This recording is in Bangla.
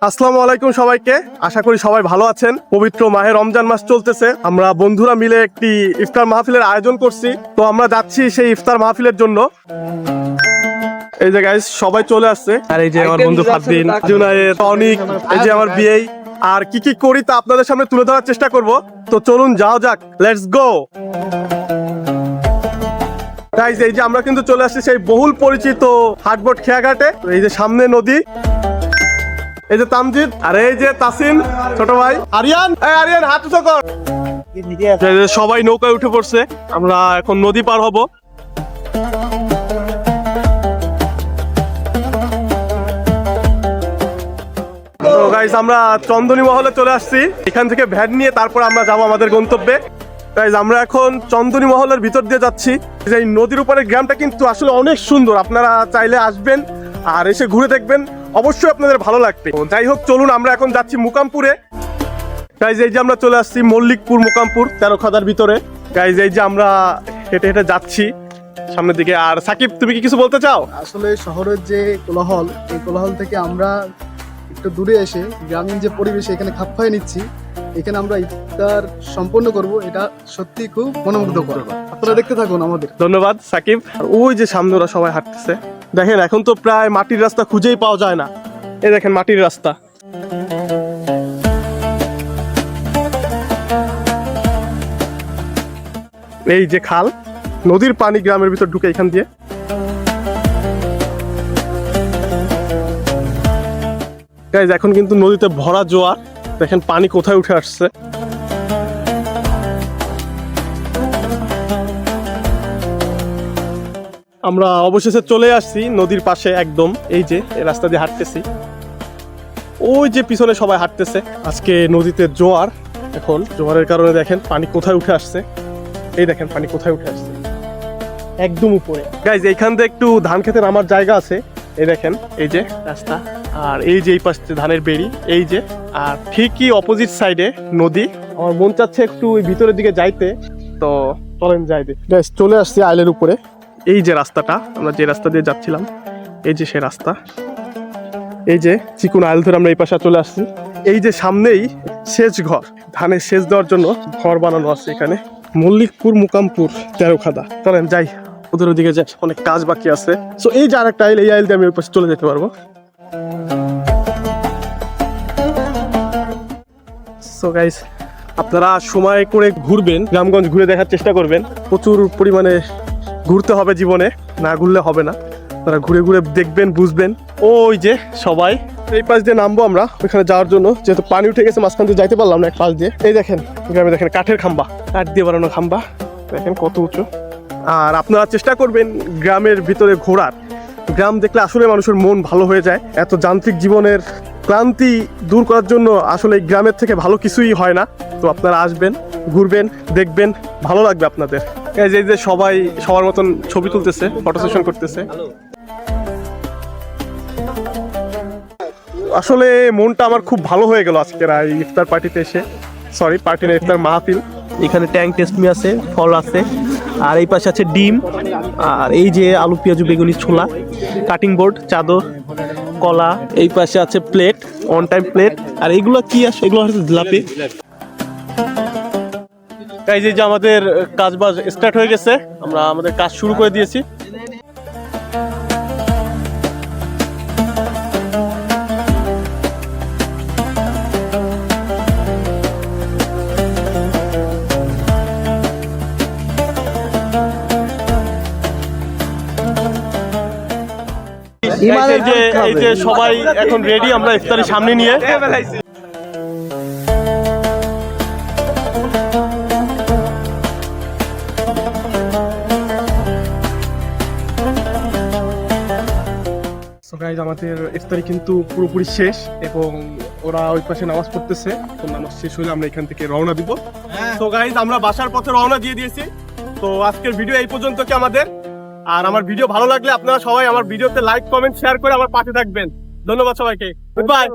আসসালামু আলাইকুম সবাইকে। আশা করি সবাই ভালো আছেন। পবিত্র মাহে রমজান মাস চলতেছে, আমরা বন্ধুরা মিলে একটি ইফতার মাহফিলের আয়োজন করছি। তো আমরা যাচ্ছি সেই ইফতার মাহফিলের জন্য। এই যে গাইস সবাই চলে আসছে, আর এই যে আমার বন্ধু ফারদিন, জুনায়েদ, অনিক, এই যে আমার বিয়ে। আর কি কি করি তা আপনাদের সামনে তুলে ধরার চেষ্টা করব। তো চলুন যাও যাক, লেটস গো। গাইস এই যে আমরা কিন্তু চলে আসছি সেই বহুল পরিচিত হাটবোট খেয়াঘাটে। এই যে সামনে নদী, এই যে তামজিদ, আর এই যে তাসিন ছোট ভাই, আরিয়ান। আরিয়ান হাত উঁচু কর। সবাই নৌকায় উঠে পড়ছে, আমরা এখন নদী পার হব। তো গাইস আমরা চন্দনী মহলে চলে আসছি। এখান থেকে ভ্যান নিয়ে তারপর আমরা যাবো আমাদের গন্তব্যে। গাইস আমরা এখন চন্দনী মহলের ভিতর দিয়ে যাচ্ছি। এই নদীর উপরে গ্রামটা কিন্তু আসলে অনেক সুন্দর, আপনারা চাইলে আসবেন আর এসে ঘুরে দেখবেন, অবশ্যই আপনাদের ভালো লাগবে। যাই হোক চলুন আমরা এখন যাচ্ছি মুকামপুরে। গাইজ এই যে আমরা চলে আসছি মল্লিকপুর মুকামপুর তেরোখাদার ভিতরে। গাইজ এই যে আমরা হেঁটে হেঁটে যাচ্ছি সামনের দিকে। আর সাকিব, তুমি কি কিছু বলতে চাও? আসলে শহরের যে কোলাহল, এই কোলাহল থেকে আমরা একটু দূরে এসে গ্রামীণ যে পরিবেশ এখানে খাপ খাইয়ে নিচ্ছি। এখানে আমরা ইফতার সম্পন্ন করব, এটা সত্যি খুব মনোমুগ্ধ করবে। আপনারা দেখতে থাকুন আমাদের। ধন্যবাদ সাকিব। আর ওই যে সামনে ওরা সবাই হাঁটতেছে, দেখেন এখন তো প্রায় মাটির রাস্তা খুঁজেই পাওয়া যায় না। এই দেখেন মাটির রাস্তা। এই যে খাল, নদীর পানি গ্রামের ভিতর ঢুকে এখান দিয়ে। গাইজ এখন কিন্তু নদীতে ভরা জোয়ার, দেখেন পানি কোথায় উঠে আসছে। আমরা অবশেষে চলে আসছি নদীর পাশে একদম। এই যে এই রাস্তা দিয়ে হাঁটতেছি, ওই যে পিছনে সবাই হাঁটতেছে। আজকে নদীতে জোয়ার, এখন জোয়ারের কারণে দেখেন পানি কোথায় উঠে আসছে। এই দেখেন পানি কোথায় উঠে আসছে, একদম উপরে। গাইজ এইখান থেকে একটু ধান খেতে নামার জায়গা আছে। এই দেখেন এই যে রাস্তা, আর এই যে এই পাশে ধানের বেড়ি, এই যে। আর ঠিকই অপোজিট সাইডে নদী। আমার মন চাচ্ছে একটু ওই ভিতরের দিকে যাইতে, তো চলেন যাইতে। গাইজ চলে আসছি আইলের উপরে। এই যে রাস্তাটা, আমরা যে রাস্তা দিয়ে যাচ্ছিলাম, এই যে সে রাস্তা। এই যে চিকুন আইল ধরে আমরা এই পাশে চলে আসছি। এই যে সামনেই সেচ ঘর, ধানের সেচ দেওয়ার জন্য ঘর বানানো আছে এখানে। মল্লিকপুর মুকামপুর তেরোখাদা। চলেন যাই, ওদের ওদিকে যাই, অনেক কাজ বাকি আছে। সো এই যে আরেকটা আইল, এই আইল দিয়ে আমি ওই পাশে চলে যেতে পারবো। সো গাইস আপনারা সময় করে ঘুরবেন, গ্রামগঞ্জ ঘুরে দেখার চেষ্টা করবেন। প্রচুর পরিমাণে ঘুরতে হবে জীবনে, না ঘুরলে হবে না। আপনারা ঘুরে ঘুরে দেখবেন, বুঝবেন। ওই যে সবাই এই পাশ দিয়ে নামবো আমরা ওইখানে যাওয়ার জন্য, যেহেতু পানি উঠে গেছে মাঝখান দিয়ে যাইতে পারলাম না এক পাশ দিয়ে। এই দেখেন গ্রামে দেখেন কাঠের খাম্বা, কাঠ দিয়ে বানানো খাম্বা, দেখেন কত উঁচু। আর আপনারা চেষ্টা করবেন গ্রামের ভিতরে ঘোরার। গ্রাম দেখলে আসলে মানুষের মন ভালো হয়ে যায়। এত যান্ত্রিক জীবনের ক্লান্তি দূর করার জন্য আসলে এই গ্রামের থেকে ভালো কিছুই হয় না। তো আপনারা আসবেন, ঘুরবেন, দেখবেন, ভালো লাগবে আপনাদের। এই যে সবাই সবার মতন ছবি তুলতেছে, ফটো সেশন করতেছে। আসলে মনটা আমার খুব ভালো হয়ে গেল আজকের এই ইফতার পার্টিতে এসে। সরি, পার্টি না, ইফতার মাহফিল। এখানে ট্যাং টেস্টমি আছে, ফল আছে, আর এই পাশে আছে ডিম, আর এই যে আলু পেঁয়াজু বেগুনি ছোলা, কাটিং বোর্ড, চাদর, কলা। এই পাশে আছে প্লেট, অন টাইম প্লেট। আর এইগুলো কি আছে? এগুলো হচ্ছে জিলাপি। এই যে আমাদের কাজ বাজ স্টার্ট হয়ে গেছে, আমরা আমাদের কাজ শুরু করে দিয়েছি। এই যে সবাই এখন রেডি, আমরা ইফতারের সামনে নিয়ে। আমাদের ইফতারি কিন্তু পুরোপুরি শেষ, এবং ওরা ওই পাশে নামাজ পড়তেছে। তো নামাজ শেষ হলে আমরা এখান থেকে রওনা দিব। তো গাইজ আমরা বাসার পথে রওনা দিয়ে দিয়েছি। তো আজকের ভিডিও এই পর্যন্ত কি আমাদের। আর আমার ভিডিও ভালো লাগলে আপনারা সবাই আমার ভিডিওতে লাইক, কমেন্ট, শেয়ার করে আমার পাশে থাকবেন। ধন্যবাদ সবাইকে, গুড বাই।